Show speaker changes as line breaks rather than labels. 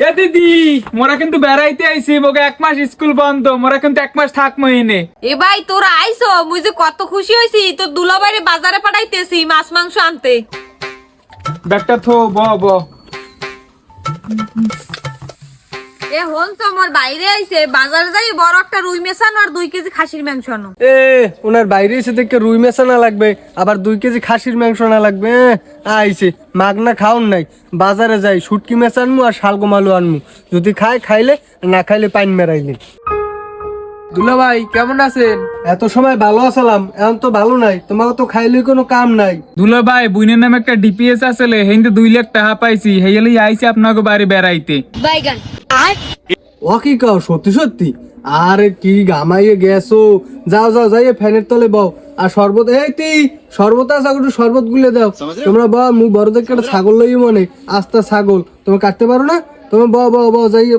এ দিদি মোরা কিন্তু বেড়াইতে আইছি, মোকে 1 মাস স্কুল বন্ধ, মোরা কিন্তু 1 মাস থাকবো এনে।
এ ভাই তোরা আইছো, মুই যে কত খুশি হইছি, তোর দুলাবাড়ি বাজারে পাঠাইতেছি মাছ মাংস আনতে।
ব্যাগটা থো, ব ব।
এ হন তো আমার বাইরে আইছে, বাজারে যাই বড় একটা রুই মেশানো আর 2 কেজি খাসির মাংস আনো।
ওনার বাইরে এসে দেখে রুই মেশা না লাগবে, আবার 2 কেজি খাসির মাংস না লাগবে। আইছে মাগনা খাওন নাই, বাজারে যাই শুটকি মেশা আনমু আর শালগম আলু আনমু, যদি খায় খাইলে, না খাইলে পাইন মেরাইলে।
দুলা ভাই কেমন আছেন?
এত সময় ভালো আছিলাম, এখন তো ভালো নাই, তোমাকে তো খাইলে কোনো কাম নাই।
দুলা ভাই বুইনের নামে একটা ডিপিএস আসলে, হেইতে 2 লাখ টাকা পাইছি, হেইলেই আইছি আপনাকে বাড়ি বেড়াইতে।
বাইগান
ও কি কাও সত্যি সত্যি? আরে কি গামাইয়ে গেছো, যাও যাও যাইয়ে ফ্যানের তলে বও, আর শরবত শরবত আছে, একটু শরবত গুলে দাও। তোমরা বা মুখ বড় দেখে একটা ছাগল লই মনে, আস্তা ছাগল তুমি কাটতে পারো না, তুমি বও বও বও যাইয়ে।